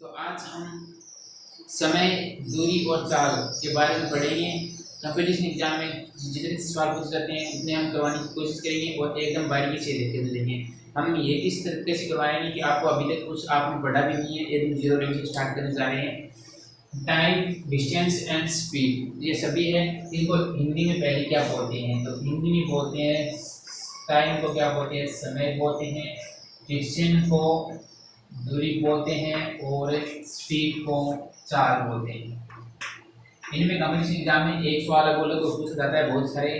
तो आज हम समय, दूरी और चाल के बारे में पढ़ेंगे। कंपटीशन एग्जाम में जितने सवाल पूछे जाते हैं उतने हम करवाने की कोशिश करेंगे और एकदम बारीकी से देखते चलेंगे। हम ये इस तरीके से करवाएंगे कि आपको अभी तक कुछ आपने पढ़ा भी नहीं है, एकदम जीरो लेवल से स्टार्ट करने जा रहे हैं। टाइम, डिस्टेंस एंड स्पीड ये सभी है। इनको हिंदी में पहले क्या बोलते हैं? तो हिंदी में बोलते हैं टाइम को क्या बोलते हैं? समय बोलते हैं। डिस्टेंस को दूरी बोलते हैं और स्पीड को चाल बोलते हैं। इनमें कॉम्पिटिशन एग्जाम में एक सवाल अलग अलग पूछा जाता है, बहुत सारे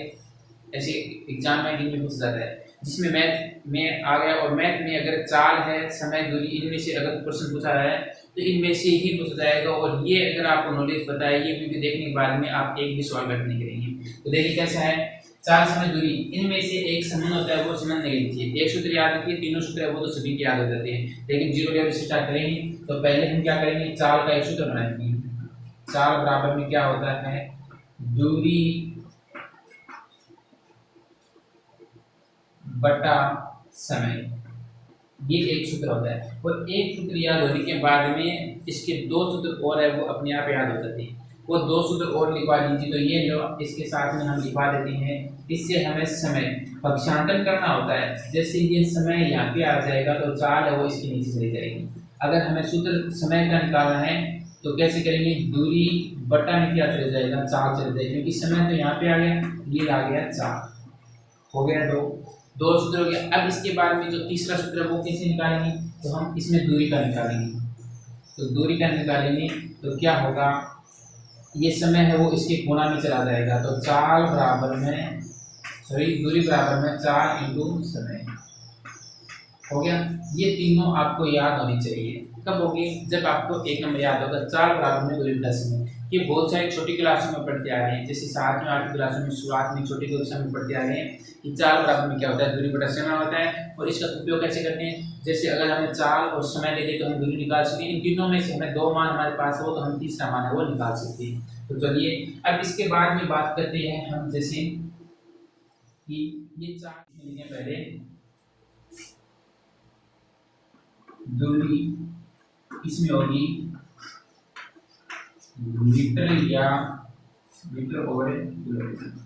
ऐसे एग्जाम में जिनमें पूछा जाता है, जिसमें मैथ में आ गया। और मैथ में अगर चाल है, समय, दूरी, इनमें से अगर क्वेश्चन पूछा है तो इनमें से ही पूछा जाएगा। और ये अगर आपको नॉलेज पता है, ये वीडियो देखने के बाद में आप एक भी सवाल कट नहीं करेंगे। तो देखिए कैसा है। चाल, समय, दूरी, इनमें से एक संबंध होता है, वो संबंध नहीं लीजिए। एक सूत्र याद रखिए, तीनों सूत्र है वो तो सभी के याद हो जाते हैं, लेकिन जीरो लेवल से स्टार्ट करेंगे। तो पहले हम क्या करेंगे, चाल का एक सूत्र बनाएंगे। चाल बराबर में क्या होता है? दूरी बटा समय, ये एक सूत्र होता है। और एक सूत्र याद होने के बाद में इसके दो सूत्र और है वो अपने आप याद हो जाते हैं। वो दो सूत्र और लिखवा लीजिए। तो ये जो इसके साथ में हम लिखवा देते हैं, इससे हमें समय पक्षांतर करना होता है। जैसे ये समय यहाँ पे आ जाएगा तो चाल है वो इसके नीचे चली जाएगी। अगर हमें सूत्र समय का निकालना है तो कैसे करेंगे? दूरी बटा में क्या चले जाएगा? चाल चले जाएगी, क्योंकि समय तो यहाँ पे आ गया, ये आ गया चाल। हो गया दो सूत्र हो गया। अब इसके बाद में जो तीसरा सूत्र है वो कैसे निकालेंगे? तो हम इसमें दूरी का निकालेंगे। तो दूरी का निकालेंगे तो क्या होगा? ये समय है वो इसके गुणा में चला जाएगा। तो चाल बराबर में दूरी बराबर में 4 इंटू समय। हो गया। ये तीनों आपको याद होनी चाहिए। कब होगी? जब आपको एक नंबर याद होगा, चाल बराबर में दूरी बटा समय। ये बहुत सारी छोटी क्लासों में पढ़ते आ रहे हैं, जैसे 7वीं 8वीं क्लासों में शुरुआत में छोटी कक्षा में पढ़ते आ रहे हैं कि चाल बराबर में क्या होता है? दूरी बटा समय होता है। और इसका उपयोग कैसे करते हैं? जैसे अगर हमें चाल और समय दे दे तो हम दूरी निकाल सकते हैं। इन तीनों में से हमें दो मान हमारे पास हो तो हम तीसरा मान है वो निकाल सकते हैं। तो चलिए अब इसके बाद में बात करते हैं हम, जैसे कि ये चाल लिखें पहले। दूरी इसमें होगी मीटर या मीटर और किलोमीटर।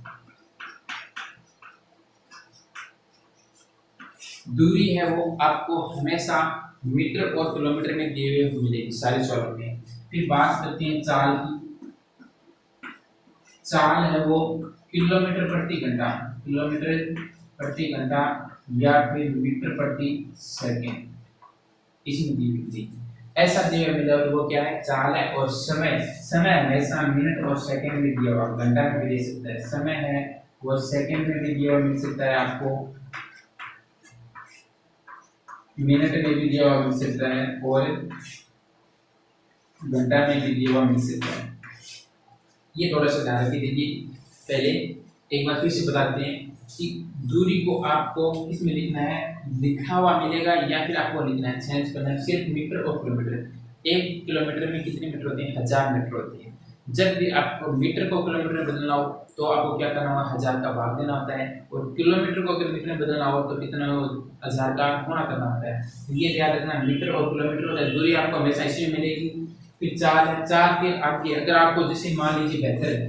दूरी है वो आपको हमेशा मीटर और किलोमीटर में दिए हुए मिलेगी सारे सवालों में। फिर बात करते हैं चाल की। चाल है वो किलोमीटर प्रति घंटा, किलोमीटर प्रति घंटा या फिर मीटर प्रति सेकंड, इसमें दी हुई थी। ऐसा दिया मिला तो वो क्या है? चाल है। और समय, समय हमेशा मिनट और सेकंड में दिया हुआ, घंटा में भी दे सकता है। समय है वो सेकंड में भी दिया हुआ मिल सकता है आपको, मिनट में भी दिया हुआ मिल सकता है और घंटा में भी दिया हुआ मिल सकता है। ये थोड़ा सा ध्यान रखिए। देखिए पहले एक बार फिर से बताते हैं कि दूरी को आपको किसमें लिखना है? लिखा हुआ मिलेगा या फिर आपको लिखना है, चेंज करना है सिर्फ मीटर और किलोमीटर। 1 किलोमीटर में कितने मीटर होते हैं? 1000 मीटर होते हैं। जब भी आपको मीटर को किलोमीटर में बदलना हो तो आपको क्या करना होगा? 1000 का भाग देना होता है। और किलोमीटर को अगर मीटर में बदलना हो तो कितना? 1000 का गुणा करना होता है। तो ये ध्यान रखना, मीटर और किलोमीटर होता है। दूरी आपको हमेशा इसमें मिलेगी। फिर चाल है, चाल के आगे अगर आपको जैसे मान लीजिए 72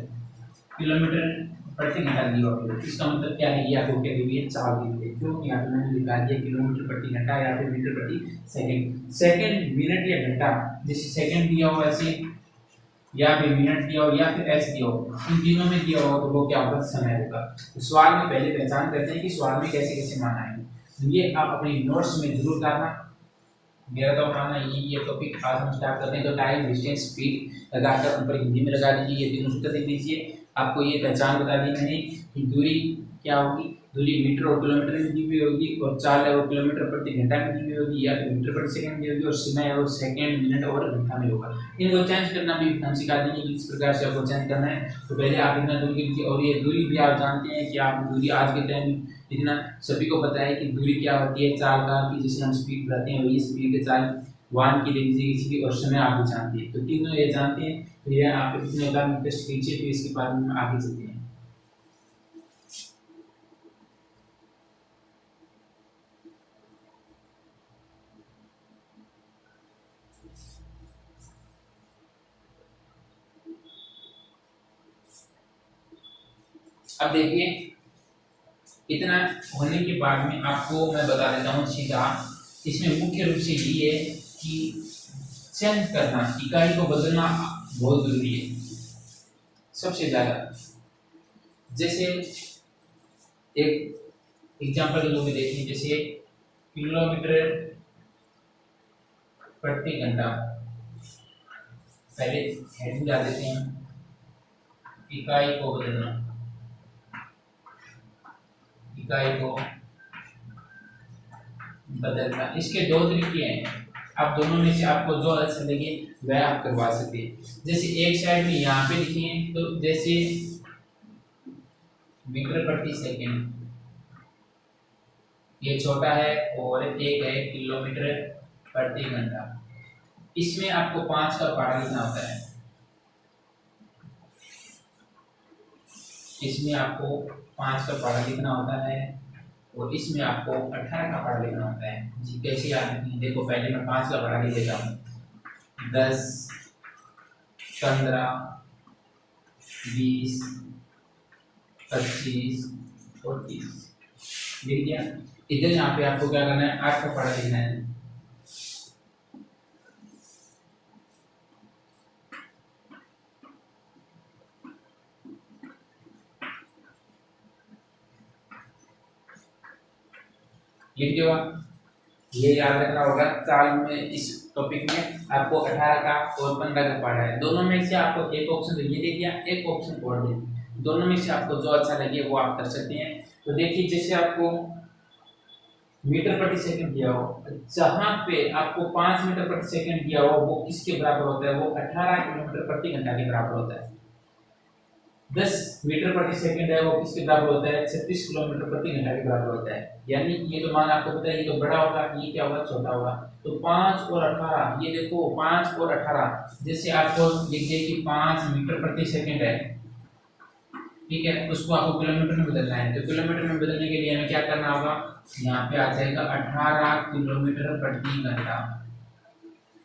किलोमीटर प्रति घंटा दिया हुआ, इसका मतलब क्या है? ये आपको क्या दी हुई है? चाल दी हुई है। क्यों? यहाँ पे मैंने लिखा दिया किलोमीटर प्रति घंटा या फिर मीटर प्रति सेकंड। सेकंड, मिनट या घंटा, जैसे सेकंड दिया हुआ ऐसे या फिर मिनट दिया हो या फिर एस दिया हो, इन तीनों में दिया हो तो वो क्या होगा? समय होगा। तो सवाल में पहले पहचान करते हैं कि सवाल में कैसे कैसे मान आएंगे। तो ये आप अपने नोट्स में जरूर डालना। मेरा तो मानना ये टॉपिक आज हम स्टार्ट करते हैं। तो टाइम, डिस्टेंस, स्पीड लगाकर ऊपर हिंदी में लगा दीजिए। ये तीनों सूत्र देख लीजिए। आपको ये पहचान बता दी मैंने कि दूरी क्या होगी? दूरी मीटर और किलोमीटर में दी हुई होगी। और चाल है वो किलोमीटर प्रति घंटा में दी हुई होगी या फिर मीटर प्रति सेकंड में दी होगी। और समय है वो सेकंड, मिनट और घंटा में होगा। इनको चेंज करना भी हम सिखा देंगे कि किस प्रकार से आपको चेंज करना है। तो पहले आप इतना दूरी लीजिए। और ये दूरी भी आप जानते हैं कि आप दूरी आज के टाइम इतना सभी को पता है कि दूरी क्या होती है। चाल का कि जैसे हम स्पीड बढ़ाते हैं वही स्पीड के चाल वाहन की ले लीजिए किसी की, और समय आप भी जानते हैं। तो तीनों ये जानते हैं। तो ये आप इतने का टेस्ट कीजिए, फिर इसके बाद में आगे चलते हैं। अब देखिए, इतना होने के बाद में आपको मैं बता देता हूँ सीधा। इसमें मुख्य रूप से ये है कि चेंज करना, इकाई को बदलना बहुत जरूरी है सबसे ज्यादा। जैसे एक एग्जांपल के रूप में देखें, जैसे किलोमीटर प्रति घंटा, पहले हेडिंग डाल देते हैं, इकाई को बदलना, इकाई को बदलना। इसके दो तरीके हैं, आप दोनों में से आपको जो अच्छा लगे वह आप करवा सकते हैं। जैसे एक साइड में यहाँ पे लिखे हैं, तो जैसे मीटर प्रति सेकंड ये छोटा है और एक है किलोमीटर प्रति घंटा। इसमें आपको 5 का पहाड़ा लिखना होता है, इसमें आपको 5 का पहाड़ा लिखना होता है और इसमें आपको 18 का पहाड़ा लिखना होता है। जी कैसे याद रखेंगे, देखो पहले मैं 5 का पहाड़ा लिख देता हूँ, 10, 15, 20, 25 और 30 लिख दिया। इधर यहाँ पे आपको क्या करना है, 8 का पहाड़ा लिखना है। लिख दिया, ये याद रखना होगा। चाल में इस टॉपिक में आपको 18 का और 15 का पढ़ा है। दोनों में से आपको एक ऑप्शन तो ये दे दिया, एक ऑप्शन और दे दिया, दोनों में से आपको जो अच्छा लगे वो आप कर सकते हैं। तो देखिए, जैसे आपको मीटर प्रति सेकंड दिया हो, जहां पे आपको 5 मीटर प्रति सेकंड दिया हो वो किसके बराबर होता है, वो 18 किलोमीटर प्रति घंटा के बराबर होता है। 10 मीटर प्रति सेकंड है वो किसके बराबर होता है, 36 किलोमीटर प्रति घंटा के बराबर होता है। यानी ये तो मान आपको पता है, ये तो बड़ा होगा, ये क्या होगा, छोटा होगा। तो 5 और 18, ये देखो 5 और 18, जैसे आपको लिखिए कि 5 मीटर प्रति सेकंड है, ठीक है, उसको आपको किलोमीटर में बदलना है। तो किलोमीटर में बदलने के लिए हमें क्या करना होगा, यहाँ पे आ जाएगा 18 किलोमीटर प्रति घंटा।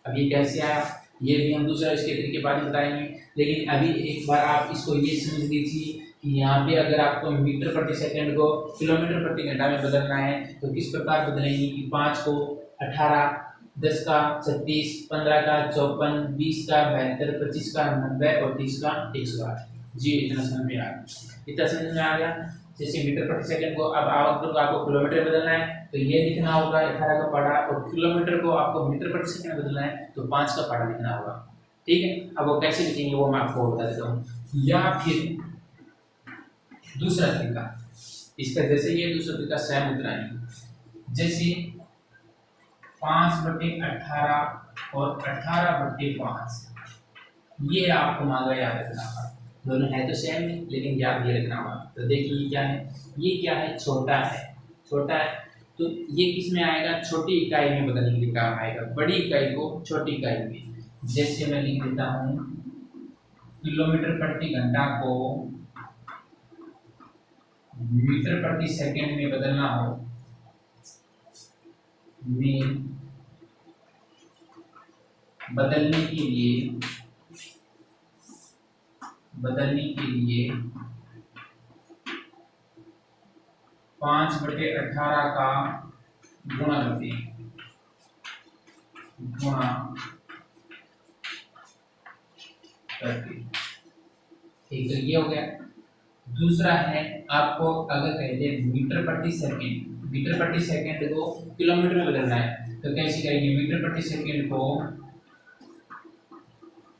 अब ये कैसे आया, ये भी हम दूसरा इसके तरीके बाद में बताएंगे, लेकिन अभी एक बार आप इसको ये समझ लीजिए कि यहाँ पे अगर आपको मीटर प्रति सेकंड को किलोमीटर प्रति घंटा में बदलना है तो किस प्रकार बदलेंगे कि 5 को 18, 10 का 36, 15 का 54, 20 का 72, 25 का 90 और 30 का 108। जी इतना समझ में आ गया, इतना समझ में आ गया। जैसे मीटर प्रति सेकंड को अब आपको किलोमीटर बदलना है तो ये लिखना होगा 18 का पढ़ा, और किलोमीटर को आपको मीटर प्रति सेकंड बदलना है तो 5 का पढ़ा लिखना होगा, ठीक है। अब वो कैसे लिखेंगे वो मैं आपको बता देता हूँ। या फिर दूसरा तरीका इसका, जैसे ये दूसरा तरीका सेम उतना ही, जैसे 5/18 और 18/5, ये आपको मांगा याद रखना होगा। दोनों है तो सेम ही लेकिन याद ये रखना होगा। तो देखिए ये क्या है, ये क्या है, छोटा है, छोटा है तो ये किस में आएगा, छोटी इकाई में बदलने के लिए काम आएगा, बड़ी इकाई को छोटी इकाई में। जैसे मैं लिख देता हूँ किलोमीटर प्रति घंटा को मीटर प्रति सेकंड में बदलना हो, में बदलने के लिए 5/18 का गुणा करते हैं, गुणा करके, ठीक है, ये हो गया। दूसरा है आपको अगर कहते हैं मीटर प्रति सेकंड, मीटर प्रति सेकंड को किलोमीटर में बदलना है तो कैसे करेंगे, मीटर प्रति सेकंड को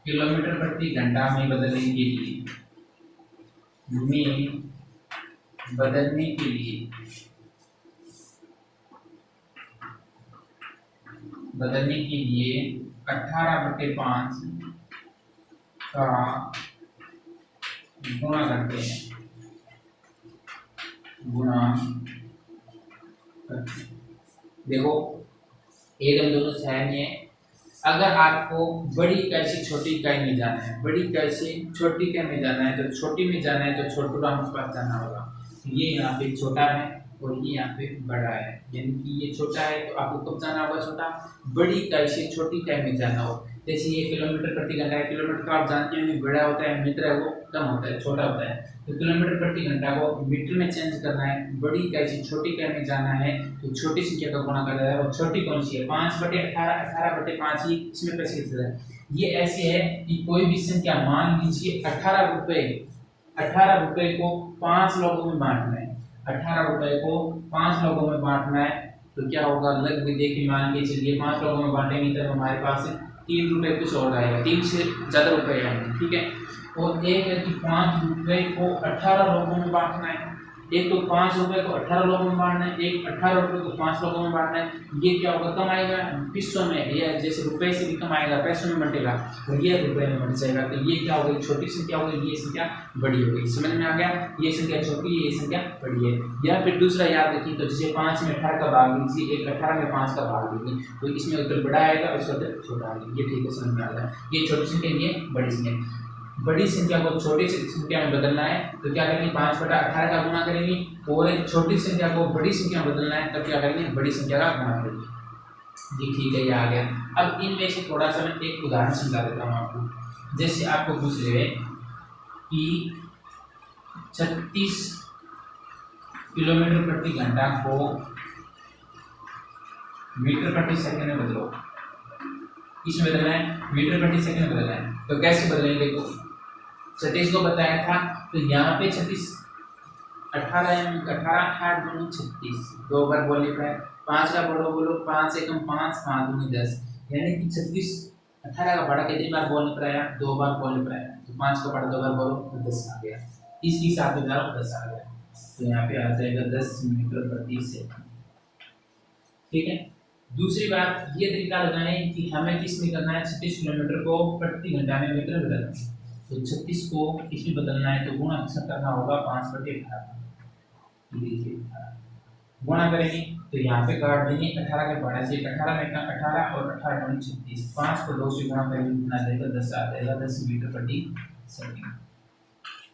किलोमीटर प्रति घंटा में बदलने के लिए, बदलने के लिए 18/5 का गुणा करते हैं, गुणा करते हैं। देखो एकदम दोनों सेम ही है। अगर आपको बड़ी इकाई से छोटी इकाई में जाना है, बड़ी इकाई से छोटी इकाई में जाना है, तो छोटी में जाना है तो छोटे राउंड के पास जाना होगा। ये यहाँ पे छोटा है और ये यहाँ पे बड़ा है, यानी कि ये छोटा है तो आपको कब जाना होगा, छोटा। बड़ी इकाई से छोटी इकाई में जाना हो जैसे ये किलोमीटर प्रति घंटा है, किलोमीटर तो आप जानते हैं बड़ा होता है, मीटर है वो कम होता है, छोटा होता है। तो किलोमीटर प्रति घंटा को मीटर में चेंज करना है, बड़ी इकाई से छोटी इकाई में जाना है तो छोटी संख्या का गुणा करना है। और छोटी कौन सी है? 5/18, 18/5 ही इसमें पैसे कितने है। ये ऐसे है कि कोई भी संख्या, मान लीजिए 18 रुपए, 18 रुपए को 5 लोगों में बांटना है, 18 रुपए को 5 लोगों में बांटना है तो क्या होगा? लगभग देखिए, मान के चलिए 5 लोगों में बांटेंगे तब हमारे पास 3 रुपए कुछ और आएगा, 3 से ज़्यादा रुपए आएंगे, ठीक है। और एक है कि 5 रुपए को 18 लोगों में बांटना है, एक तो 5 रुपए को 18 लोगों में बांटना है, एक 18 रुपए को 5 लोगों में बांटना है। ये क्या होगा? कम आएगा पैसों में, ये जैसे रुपए से भी कम आएगा, पैसों में बंटेगा और ये रुपए में बंट जाएगा। तो ये क्या होगा? छोटी संख्या होगी, ये संख्या बड़ी होगी। समझ में आ गया? ये संख्या छोटी है, ये संख्या बड़ी है। या फिर दूसरा याद रखिए, तो जैसे 5 में 18 का भाग लीजिए, एक 18 में 5 का भाग लीजिए, तो इसमें उत्तर बड़ा आएगा, उसका उत्तर छोटा आएगा। ये ठीक है, समझ में आ गया। ये छोटी संख्या, ये बड़ी संख्या। बड़ी संख्या को छोटी संख्या में बदलना है तो क्या करेंगे? 5/18 का गुणा करेंगे। और छोटी संख्या को बड़ी संख्या में बदलना है तो क्या करेंगे? बड़ी संख्या का गुणा करेंगे। जी ठीक है, ये आ गया। अब इनमें से थोड़ा सा मैं एक उदाहरण समझा देता हूँ आपको। जैसे आपको पूछ रहे कि 36 किलोमीटर प्रति घंटा को मीटर प्रति सेकंड में बदलो। इसमें बदलना है, मीटर प्रति सेकंड में बदलना है। तो कैसे बदलेंगे? देखो 36 को बताया था, तो यहाँ पे 36 18 8 दूनी 36, 2 बार बोलने पर 5 का बड़ो बोलो, 5 से कम 5, 5 दूनी 10, यानी कि 36 18 का बड़ा कितनी बार बोलने पर आया? 2 बार बोलने पर आया। तो 5 का बड़ा 2 बार बोलो तो 10 आ गया। इसकी साथ में 10 आ गया, तो यहाँ पे आ जाएगा 10 मीटर प्रति सेकंड। ठीक है। दूसरी बात ये तरीका लगाएं कि हमें किस में करना है? 36 किलोमीटर को प्रति घंटा में मीटर में बदलना है। तो 36 को इसमें बदलना है तो गुणा किसका करना होगा? 5/18। गुणा करेंगे तो यहाँ पे काट देंगे 18 के बढ़ा से 18 में 18 और 18 में 36, 5 को 2 से गुणा करेंगे कितना देगा? 10 आ जाएगा, 10 मीटर प्रति सेकंड।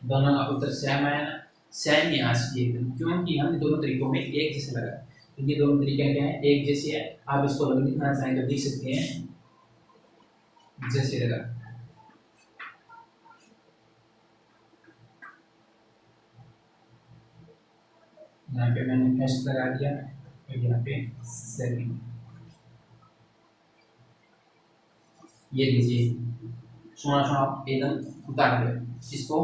दोनों का उत्तर सेम आया ना? सेम यहाँ से क्योंकि हमने दोनों तरीकों में एक जैसे लगा। तो ये दोनों तरीके क्या है? एक जैसे है। आप इसको अगर लिखना चाहें तो लिख सकते हैं जैसे लगा। यहाँ पे मैंने फर्स्ट लगा दिया और यहाँ पे सेकंड। ये लीजिए, सुना एकदम उतार दे, इसको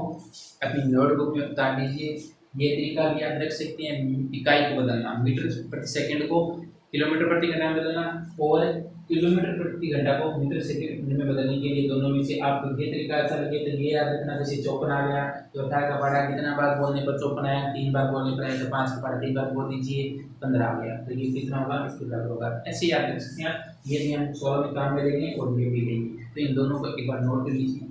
अपनी नोटबुक में उतार लीजिए। ये तरीका भी याद रख सकते हैं, इकाई को बदलना, मीटर प्रति सेकंड को किलोमीटर प्रति घंटा में बदलना और किलोमीटर प्रति घंटा को मीटर सेकंड में बदलने के लिए दोनों में से आपको ये तरीका अच्छा लगे तो ये याद रखना। जैसे 54 आ गया तो 18 का पढ़ा कितना बार बोलने पर 54 आया? 3 बार बोलने पर आया। तो 5 का पढ़ा 3 बार बोल दीजिए, 15 आ गया। तो ये कितना होगा? इसके बराबर होगा। ऐसे याद रख सकते हैं। ये भी हम 16 में काम में लेंगे और ये भी लेंगे, तो इन दोनों को एक बार नोट कर लीजिए।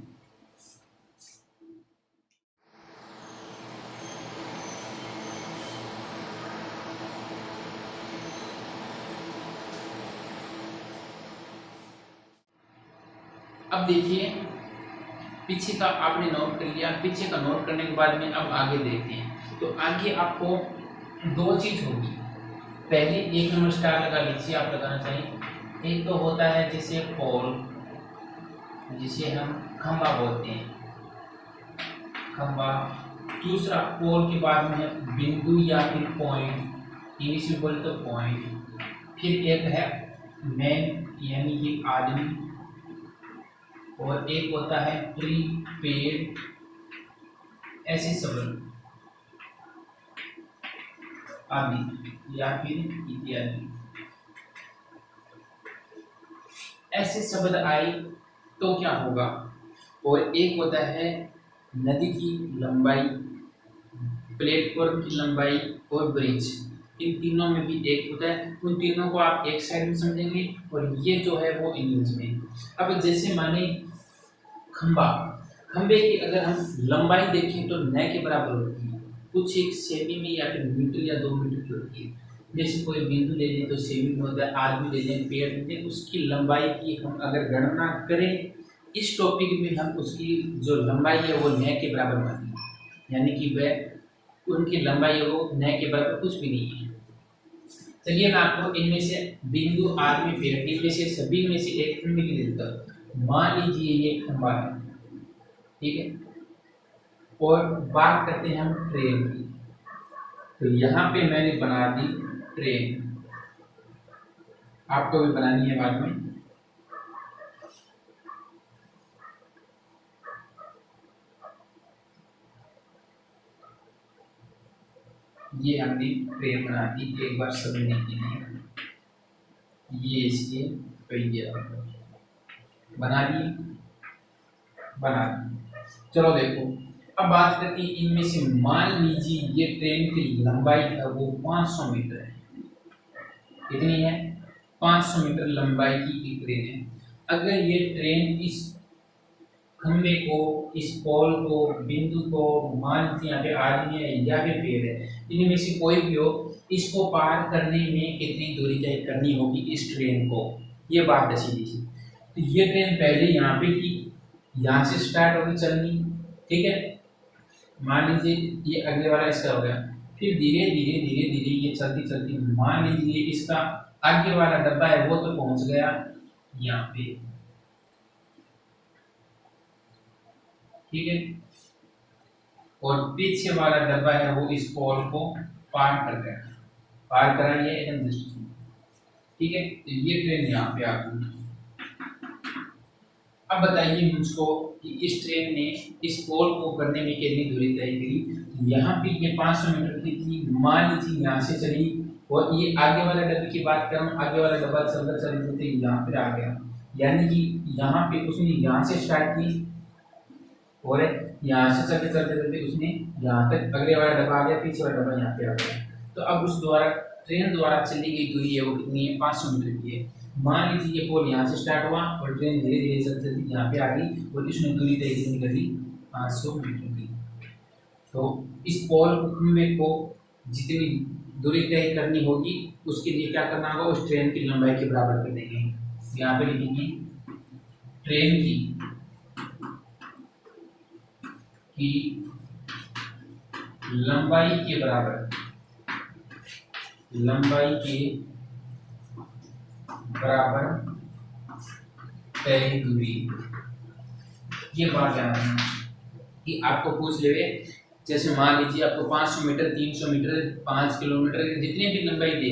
अब देखिए, पीछे का आपने नोट कर लिया। पीछे का नोट करने के बाद में अब आगे देखते हैं। तो आगे आपको दो चीज होगी। पहले 1 नंबर स्टार लगा लीजिए, आप लगाना चाहिए। एक तो होता है जिसे पोल, जिसे हम खंबा बोलते हैं, खंबा। दूसरा पोल के बाद में बिंदु या फिर पॉइंट, इंग्लिश में बोले तो पॉइंट। फिर एक है मैन यानी कि आदमी, और एक होता है प्रीपेड एसेसिबल आदि या फिर इत्यादि। ऐसे शब्द आए तो क्या होगा? और एक होता है नदी की लंबाई, प्लेटफॉर्म की लंबाई और ब्रिज। इन तीनों में भी एक होता है। उन तीनों को आप एक साइड में समझेंगे और ये जो है वो इंग्लिश में। अब जैसे माने खंबा, खंबे की अगर हम लंबाई देखें तो न के बराबर होती है, कुछ एक सेमी में या फिर मीटर या 2 मीटर की होती है। जैसे कोई बिंदु ले लें तो सेमी में होता है, आदमी ले लें, पेड़ ले लें, उसकी लंबाई की हम अगर गणना करें इस टॉपिक में, हम उसकी जो लंबाई है वो न के बराबर मानेंगे, यानी कि वह उनकी लंबाई है वो न के बराबर कुछ भी नहीं है। चलिए मैं आपको इनमें से बिंदु, आदमी, पेड़, इनमें से सभी में से एक खंड लिख देता हूँ मान लीजिए ये खंबा है, ठीक है, और बात करते हैं हम ट्रेन की। तो यहाँ पे मैंने बना दी ट्रेन, आपको भी बनानी है बाद में। ये हमने ट्रेन बना दी एक बार समझने के लिए। ये इसके पहिए बना दिए, बना दिए। चलो देखो, अब बात करते हैं इनमें से। मान लीजिए ये ट्रेन की लंबाई है वो 500 मीटर है। कितनी है? 500 मीटर लंबाई की एक ट्रेन है। अगर ये ट्रेन इस खंबे को, इस पोल को, बिंदु को, मान लीजिए यहाँ पे आदमी है या फिर पेड़ है, इनमें से कोई भी हो, इसको पार करने में कितनी दूरी तय करनी होगी इस ट्रेन को, ये बात दसी दीजिए। तो ये ट्रेन पहले यहाँ पे थी, यहाँ से स्टार्ट होगी चलनी, ठीक है, मान लीजिए ये अगले वाला इसका हो गया, फिर धीरे धीरे धीरे धीरे ये चलती चलती, मान लीजिए इसका आगे वाला डब्बा है वो तो पहुंच गया यहाँ पे, ठीक है, और पीछे वाला डब्बा है वो इस पोल को पार कर गया, पार करा ये एकदम जस्ट, ठीक है। तो ये ट्रेन यहाँ पे आ गई। अब बताइए मुझको कि इस ट्रेन ने इस पोल को करने में कितनी दूरी तय करी। यहाँ पे ये 500 मीटर की थी, मान लीजिए यहाँ से चली, और ये आगे वाला डब्बे की बात करूँ, आगे वाला डब्बा चलकर चलते यहाँ पे आ गया, यानी कि यहाँ पे उसने यहाँ से स्टार्ट की और यहाँ से चलते चलते चलते उसने यहाँ तक, अगले वाला डब्बा आ गया, पीछे वाला डब्बा यहाँ पे आ गया। तो अब उस द्वारा ट्रेन द्वारा चली गई दूरी है वो कितनी है? 500 मीटर की है। मान लीजिए ये पोल यहाँ से स्टार्ट हुआ और ट्रेन धीरे धीरे चलते चलते यहाँ पे आ गई और इसने दूरी तय कितनी कर दी? 500 मीटर की। तो इस पोल खंबे को जितनी दूरी तय करनी होगी उसके लिए क्या करना होगा? उस ट्रेन की लंबाई के बराबर कर देंगे। यहाँ पे लिखेंगे ट्रेन की लंबाई के बराबर, लंबाई के बराबर तय दूरी। ये बात ध्यान रखना कि आपको पूछ ले, जैसे मान लीजिए आपको 500 मीटर, 300 मीटर, 5 किलोमीटर, जितनी भी लंबाई दे,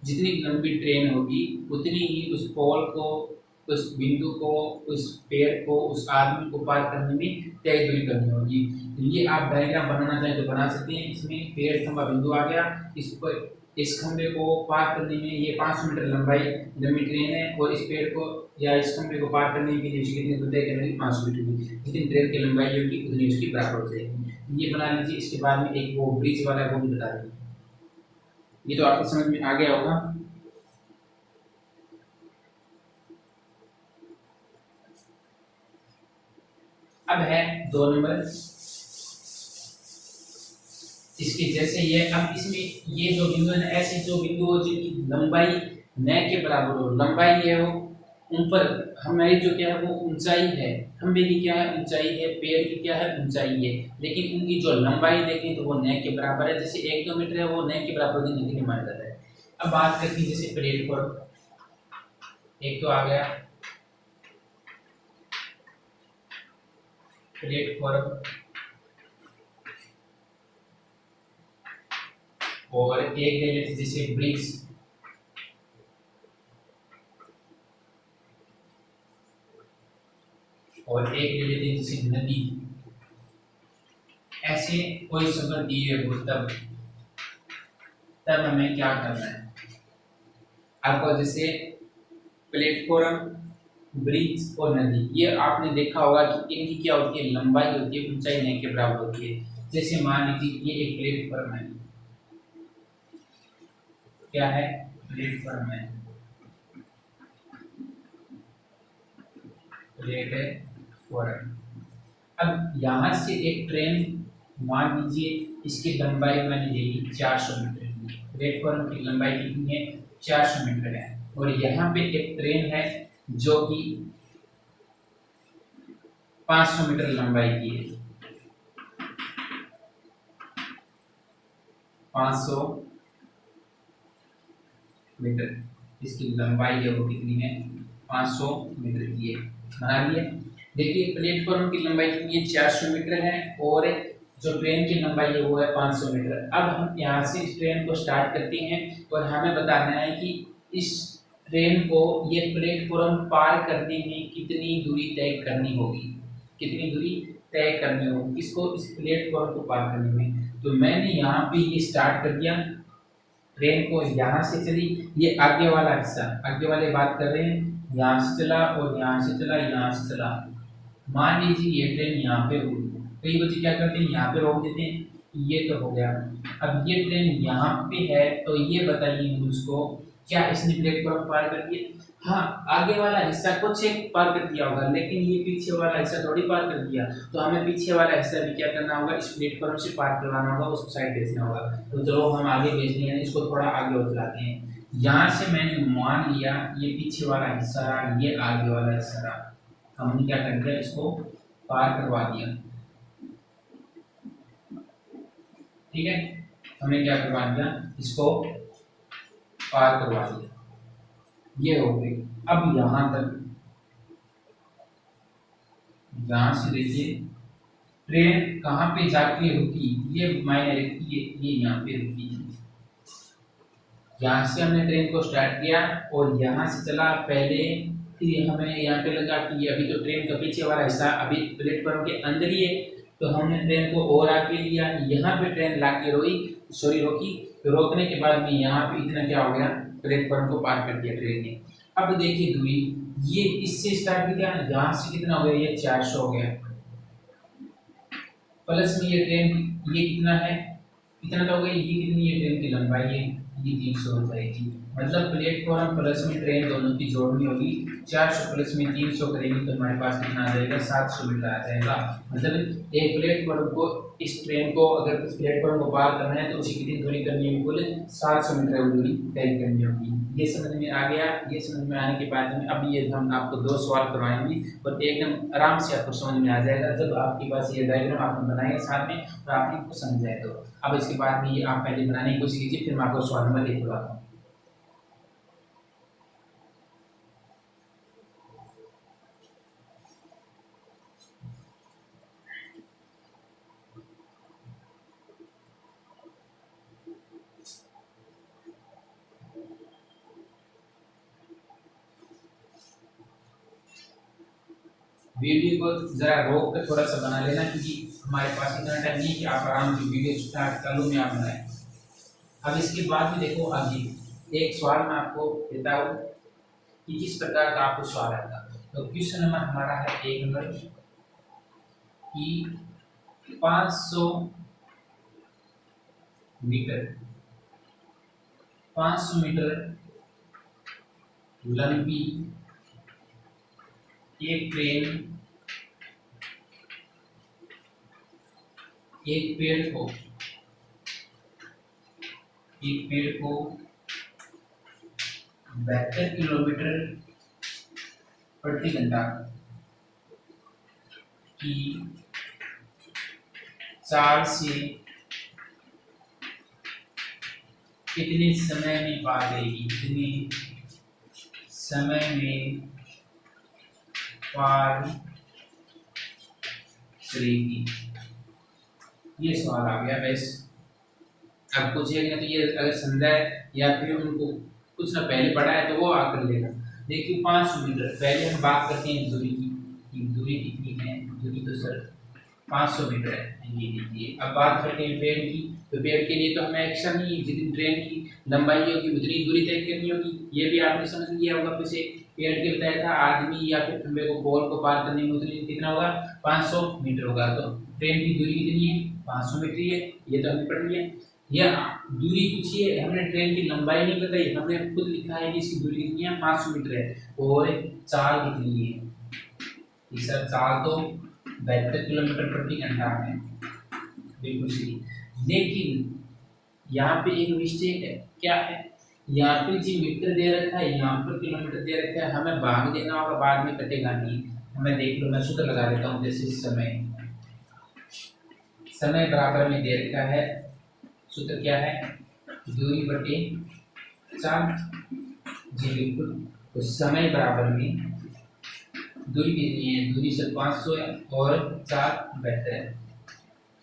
जितनी लंबी ट्रेन होगी उतनी ही उस पोल को, उस बिंदु को, उस पेड़ को, उस आदमी को पार करने में तय दूरी करनी होगी। तो ये आप डायग्राम बनाना चाहें तो बना सकते हैं। इसमें पेड़ खंबा बिंदु आ गया, इस पर, इस खंबे को पार करने में ये 500 मीटर लंबाई लंबी ट्रेन है, और इस पेड़ को या इस खंबे को पार करने के लिए उसकी कितनी दूरी तय करनी होगी? 500 मीटर की। जितनी ट्रेन की लंबाई होगी उतनी उसकी बराबर हो जाएगी। ये बना लीजिए। इसके बाद में एक वो ब्रिज वाला है वो भी बता दीजिए। ये तो आपको समझ में आ गया होगा। अब है 2 नंबर, इसके जैसे ये, अब इसमें ये जो बिंदु है, ऐसे जो बिंदु हो जिनकी लंबाई न के बराबर हो, लंबाई है वो ऊपर, हमारी जो क्या है वो ऊंचाई है, खंबे की क्या है? ऊंचाई है, पेड़ की क्या है? ऊंचाई है, लेकिन उनकी जो लंबाई देखें तो वो न के बराबर है। जैसे 1-2 मीटर है वो न के बराबर नहीं, लेकिन माना जाता है। अब बात करते हैं जैसे प्लेटफॉर्म, एक तो आ गया प्लेटफॉर्म, और एक ले लेते जैसे ब्रिज, और एक ले लेते जैसे नदी। ऐसे कोई शब्द दिए हो तब तब हमें क्या करना है? आपको जैसे प्लेटफॉर्म, ब्रिज और नदी, ये आपने देखा होगा कि इनकी क्या होती है? लंबाई होती है, ऊंचाई नहीं के बराबर होती है। जैसे मान लीजिए ये एक प्लेटफॉर्म है, क्या है? प्लेटफॉर्म है, प्लेटफॉर्म। अब यहाँ से एक ट्रेन, मान लीजिए इसकी लंबाई मैंने ले ली 400 मीटर की, प्लेटफॉर्म की लंबाई कितनी है? 400 मीटर है, और यहाँ पे एक ट्रेन है जो कि 500 मीटर लंबाई की है, 500 मीटर इसकी लंबाई है वो कितनी है? 500 मीटर की है। बना लिया। देखिए प्लेटफॉर्म की लंबाई कितनी है, 400 मीटर है और जो ट्रेन की लंबाई है वो है 500 मीटर। अब हम यहाँ से इस ट्रेन को स्टार्ट करते हैं और हमें बताना है कि इस ट्रेन को ये प्लेटफॉर्म पार करने में कितनी दूरी तय करनी होगी, कितनी दूरी तय करनी होगी किसको, इस प्लेटफॉर्म को पार करने में। तो मैंने यहाँ पे ये स्टार्ट कर दिया, ट्रेन को यहाँ से चली, ये आगे वाला हिस्सा, आगे वाले बात कर रहे हैं, यहाँ से चला और यहाँ से चला, यहाँ से चला। मान लीजिए ये ट्रेन यहाँ पे रुकी, कई बच्चे क्या करते हैं यहाँ पे रोक देते हैं, ये तो हो गया। अब ये ट्रेन यहाँ पे है तो ये बताइए मुझको क्या इसने प्लेटफॉर्म पार कर दिया? हाँ, आगे वाला हिस्सा कुछ एक पार कर दिया होगा, लेकिन ये पीछे वाला हिस्सा थोड़ी पार कर दिया। तो हमें पीछे वाला हिस्सा भी क्या करना होगा, इस प्लेटफॉर्म से पार करवाना होगा, उसको साइड भेजना होगा। तो चलो हम आगे भेजने हैं, इसको थोड़ा आगे और चलाते हैं। यहाँ से मैंने मान लिया ये पीछे वाला हिस्सा रहा, ये आगे वाला हिस्सा रहा, हमने क्या कर दिया, इसको पार करवा दिया। ठीक है, हमने क्या करवा दिया, इसको पार करवा दिया, ये हो गई। अब यहां तक, यहां से देखिए ट्रेन कहाँ पे जाके रुकी, ये मायने रखती है, ये यहाँ पे रुकी। यहाँ से हमने ट्रेन को स्टार्ट किया और यहाँ से चला पहले, फिर हमें यहाँ पे लगा कि ये अभी तो ट्रेन का पीछे वाला हिस्सा अभी प्लेटफॉर्म के अंदर ही है, तो हमने ट्रेन को और आगे लिया, यहाँ पे ट्रेन लाके रोकी। तो रोकने के बाद में यहाँ पे इतना क्या हो गया, प्लेटफॉर्म को पार कर दिया ट्रेन ने। अब देखिए दूरी, ये इससे स्टार्ट किया, यहाँ से कितना हो गया, ये 400 हो गया, प्लस में ये ट्रेन, ये कितना है, इतना तो हो गया, ये कितनी है ट्रेन की लंबाई है, ये 300 हो जाएगी। मतलब प्लेटफॉर्म प्लस में ट्रेन दोनों की जोड़नी होगी, 400 प्लस में 300 करेंगे तो हमारे पास कितना आ जाएगा, 700 मीटर आ जाएगा। मतलब एक प्लेटफॉर्म को, इस ट्रेन को अगर इस प्लेटफॉर्म को पार करना है तो उसे कितनी दूरी करनी होगी, बोले 700 मीटर दूरी तय करनी होगी। ये समझ में आ गया। ये समझ में आने के बाद में अब ये हम आपको 2 सवाल करवाएंगे और एकदम आराम से आपको समझ में आ जाएगा जब आपके पास ये डायग्राम आपने बनाएंगे साथ में और आपने इसको समझ जाए। तो अब इसके बाद में ये आप पहले बनाने की कोशिश कीजिए, फिर मैं आपको सवाल नंबर 1 बताता हूँ। वीडियो को जरा रोक कर थोड़ा सा बना लेना, क्योंकि हमारे पास इतना टाइम नहीं कि आप आराम से वीडियो स्टार्ट चालू में आप बनाएं। अब इसके बाद में देखो आगे एक सवाल मैं आपको देता हूँ कि किस प्रकार का आपको सवाल आएगा। तो क्वेश्चन नंबर हमारा है 1 नंबर कि 500 मीटर लंबी एक ट्रेन एक पेड़ को 72 किलोमीटर प्रति घंटा की चाल से कितने समय में पार करेगी, कितने समय में पार करेगी। ये सवाल आ गया। बस अब पूछेगा तो ये अगर समझा है या फिर उनको कुछ ना पहले पढ़ा है तो वो आकर लेगा। देखिए 500 मीटर, पहले हम बात करते हैं दूरी की कि दूरी कितनी है। दूरी तो सर 500 मीटर है, ये देखिए। अब बात करते हैं पेड़ की, तो पेड़ के लिए तो हमें एक्शन नहीं, जितनी ट्रेन की लंबाई होगी उतनी दूरी तय करनी होगी। ये भी आपने समझ लिया होगा। वैसे पेड़ के बताया था आदमी या फिर खंबे को पोल को पार करने में उतनी कितना होगा, 500 मीटर होगा। तो ट्रेन की दूरी कितनी है, 500 मीटर ही है, ये तो हमने पढ़ लिया। या दूरी पूछी है, हमने ट्रेन की लंबाई नहीं बताई, हमने खुद लिखा है कि इसकी दूरी कितनी है, 500 मीटर है। और चाल कितनी है, सर चाल तो 72 किलोमीटर प्रति घंटा है, बिल्कुल सही। लेकिन यहाँ पे एक मिस्टेक है, क्या है, यहाँ पे जी मीटर दे रखा है, यहाँ पर किलोमीटर दे रखा है, हमें भाग देना होगा, बाद में कटेगा नहीं। हमें देख लो, मैं सूत्र लगा देता हूँ। जैसे समय बराबर में दे रखा है, सूत्र क्या है, दूरी बटे चाल। जी बिल्कुल, तो समय बराबर में दूरी कितनी है, दूरी सिर्फ 500 है और 4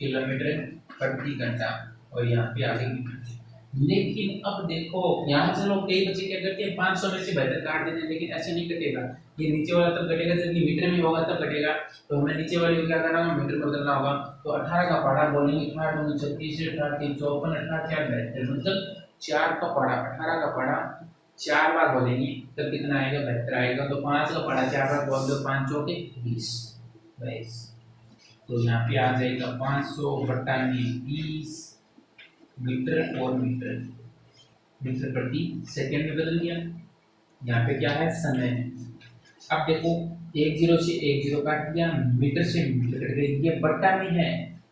किलोमीटर प्रति घंटा, और यहाँ पे आगे की। लेकिन अब देखो यहाँ चलो कई बच्चे क्या करते हैं 500 में से 72 काट देते हैं, लेकिन ऐसे नहीं कटेगा। ये नीचे वाला तब कटेगा जब ये मीटर में होगा तब कटेगा। तो हमें नीचे वाले को क्या करना होगा, मीटर में बदलना होगा। तो 18 का पढ़ा बोलेंगे, 8 दूनी 36, 18 3 54, 18 4 72, मतलब 4 का पढ़ा 18 का पढ़ा 4 बार बोलेंगे तब कितना आएगा, 72 आएगा। तो 5 का पढ़ा 4 बार बोल दो, 5 चौके 20। तो यहाँ पे आ जाएगा 500 बट्टा में 20 मीटर, और मीटर प्रति सेकंड में बदल दिया। यहाँ पे क्या है, समय। अब देखो 10 से 10 काट दिया, मीटर से मीटर कट गई, ये बट्टा में है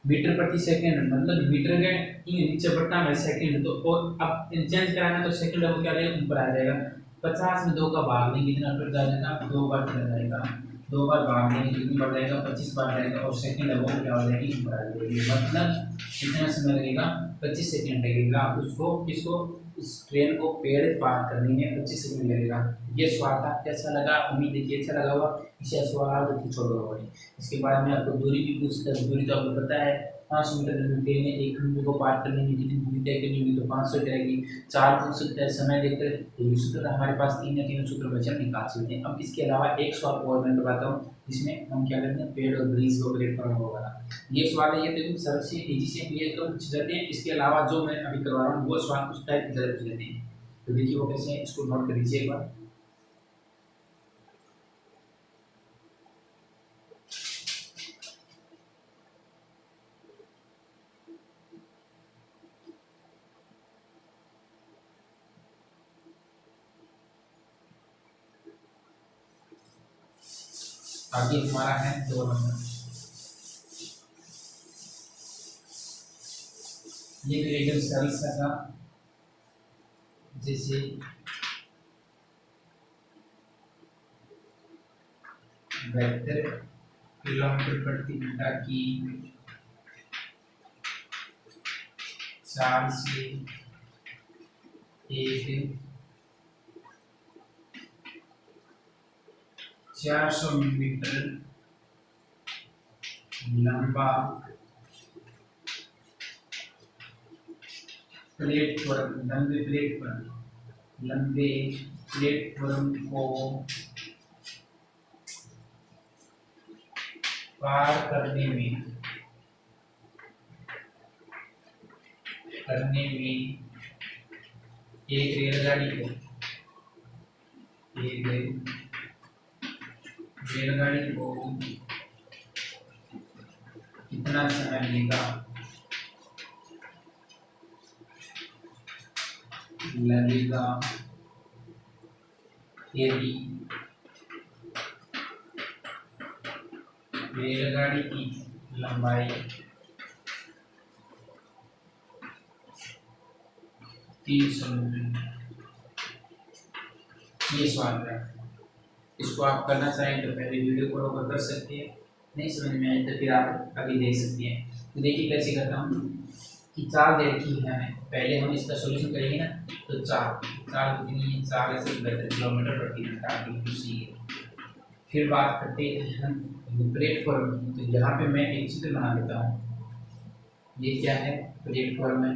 मीटर प्रति सेकंड, मतलब मीटर गए नीचे बट्टा में सेकंड। तो और अब चेंज कराना तो सेकंड अब क्या रहेगा, ऊपर आ जाएगा। 50 में 2 का भाग लेंगे कितना कट जाएगा, 2 बार कट जाएगा। 2 बार भाग लेंगे कितनी बार जाएगा, 25 बार जाएगा, और सेकंड है वो क्या हो जाएगी, ऊपर आ जाएगी। मतलब कितना समय लगेगा, 25 सेकंड लगेगा उसको, किसको, इस ट्रेन को पेड़ पार करने में 25 सेकंड लगेगा। ये सवाल था, कैसा लगा, उम्मीद है कि अच्छा लगा होगा। इसे सवाल तो छोड़ो होगा। इसके बाद में आपको दूरी भी पूछ सकता है, दूरी तो आपको पता है 500 मीटर ट्रेन है, 1 घंटे को पार करने में कितनी दूरी तय करनी होगी, तो 500 रहेगी। 4 पूछ सकता है समय देखकर, तो ये सूत्र हमारे पास 3 या 3 सूत्र बचे, हम निकाल सकते हैं। अब इसके अलावा एक सवाल और मैं बताता हूँ, जिसमें हम क्या करते हैं, पेड़ और ब्रिज को प्लेटफॉर्म होगा। ये सवाल है, ये तो सबसे इजी से क्लियर कर पूछ जाते हैं। इसके अलावा जो मैं अभी करवा रहा हूँ वो सवाल उस टाइप की जरूरत लेते हैं। तो देखिए वो कैसे है, इसको नोट कर लीजिए एक बार। आगे हमारा है 2 नंबर। ये भी एकदम सरल सा था, जैसे 72 किलोमीटर प्रति घंटा की 4 से 1 400 मीटर लंबा प्लेटफॉर्म, लंबे प्लेटफॉर्म को पार करने में एक रेलगाड़ी को कितना समय लगेगा यदि रेलगाड़ी की लंबाई 300 मीटर। ये सवाल है, इसको आप करना चाहें तो पहले वीडियो को रोक कर सकते हैं, नहीं समझ में आए तो फिर आप अभी देख सकते हैं। तो देखिए कैसे करता हूँ कि 4 दे रखी है हमें, पहले हम इसका सॉल्यूशन करेंगे ना। तो 4 कितनी है, 4 से 72 किलोमीटर प्रति घंटा की। फिर बात करते हैं हम प्लेटफॉर्म की। तो यहाँ पे मैं एक चित्र बना देता हूँ, ये क्या है, प्लेटफॉर्म है,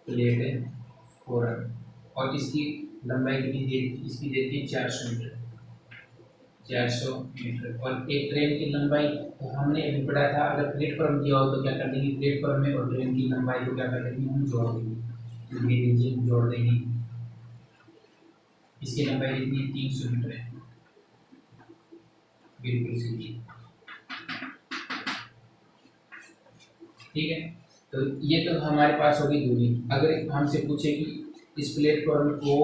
प्लेटफॉर्म, और इसकी लंबाई कितनी दे, इसकी देती है 400 मीटर। और एक ट्रेन की लंबाई, तो हमने अभी पढ़ा था, अगर प्लेटफॉर्म दिया हो तो क्या कर देंगे, प्लेटफॉर्म में और ट्रेन की लंबाई को क्या कर देंगे, हम जोड़ देंगे, जोड़ देंगे। इसकी लंबाई कितनी है, 300 मीटर है, बिल्कुल सीधी। ठीक है, तो ये तो हमारे पास होगी दूरी। अगर हमसे पूछे कि इस प्लेटफॉर्म को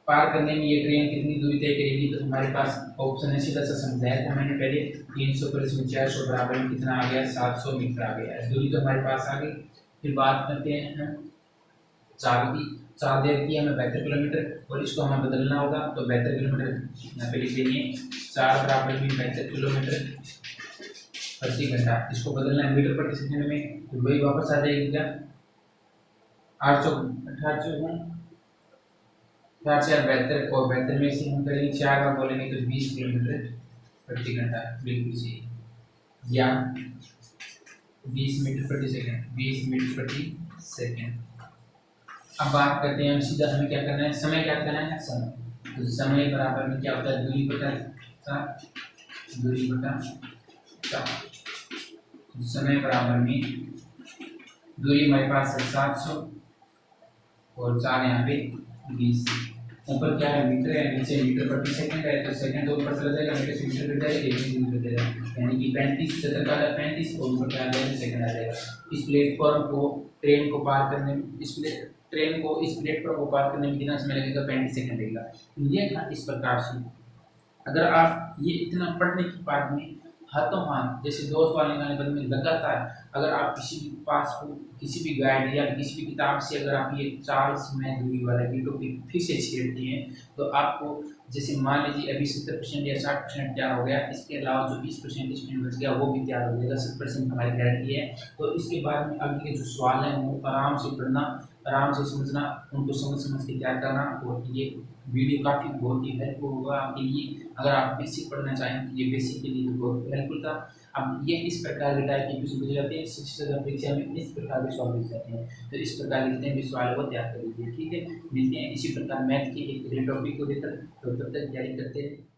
पार करने में ये ट्रेन कितनी दूरी तय करेगी, तो हमारे पास ऑप्शन है, सीधा सा समझाया था मैंने पहले, 300 पर इसमें 400 बराबर में कितना आ गया, 700 मीटर आ गया, दूरी तो हमारे पास आ गई। फिर बात करते हैं 4 की। 4 दे रखी है हमें 72 किलोमीटर, और इसको हमें बदलना होगा। तो 72 किलोमीटर यहाँ पे लिख देंगे, 4 बराबर में 72 किलोमीटर प्रति घंटा। इसको बदलना है मीटर प्रति सेकंड में, तो वही वापस आ जाएगी क्या, 8 चौक 18 चौक 4 4 72 और 72 में से हम करेंगे 4 बार बोलेंगे तो 20 किलोमीटर प्रति घंटा, बिल्कुल सही। या 20 मीटर प्रति सेकंड, 20 मीटर प्रति सेकंड। अब बात करते हैं हम सीधा, हमें क्या करना है, समय क्या करना है, समय। तो समय बराबर में क्या होता है, दूरी बटा चार, दूरी बटा चार। समय बराबर में दूरी हमारे पास है 700 और 4 यहाँ पे 20। ऊपर क्या है, मीटर है, नीचे मीटर प्रति सेकंड है, तो सेकंड ऊपर चला जाएगा, मीटर से मीटर कट जाएगा, एक मीटर कट जाएगा, यानी कि 35 70 का 35 और ऊपर क्या आ जाएगा, सेकंड आ जाएगा। इस प्लेटफॉर्म को ट्रेन को पार करने में, ट्रेन को इस प्लेटफॉर्म को पार करने में कितना समय लगेगा, 35 सेकंड लगेगा। ये था इस प्रकार से। अगर आप ये इतना पढ़ने के बाद में हाथों हाथ जैसे 2 सवाल निकालने के बाद में लगातार अगर आप किसी भी पास को किसी भी गाइड या किसी भी किताब से अगर आप ये चार्ल्स में दूरी वाला की टॉपिक फिर से छेड़ते हैं तो आपको जैसे मान लीजिए अभी 70% या 60% तैयार हो गया, इसके अलावा जो 20% स्टूडेंट बच गया वो भी तैयार हो जाएगा, 70% हमारी गारंटी है। तो इसके बाद में आगे के जो सवाल हैं वो आराम से पढ़ना, आराम से समझना, उनको समझ समझ के तैयार करना। और ये वीडियो काफ़ी बहुत ही हेल्पफुल होगा आपके लिए। अगर आप बेसिक पढ़ना चाहें तो ये बेसिक के लिए तो बहुत हेल्पफुल था। अब ये इस प्रकार के टाइप के क्वेश्चन पूछे जाते हैं, शिक्षक परीक्षा में इस प्रकार के सवाल पूछे जाते हैं। तो इस प्रकार के जितने भी सवाल है वो तैयार कर लीजिए, ठीक है। मिलते हैं इसी प्रकार मैथ के एक टॉपिक को लेकर, तो तब तक तैयारी करते हैं।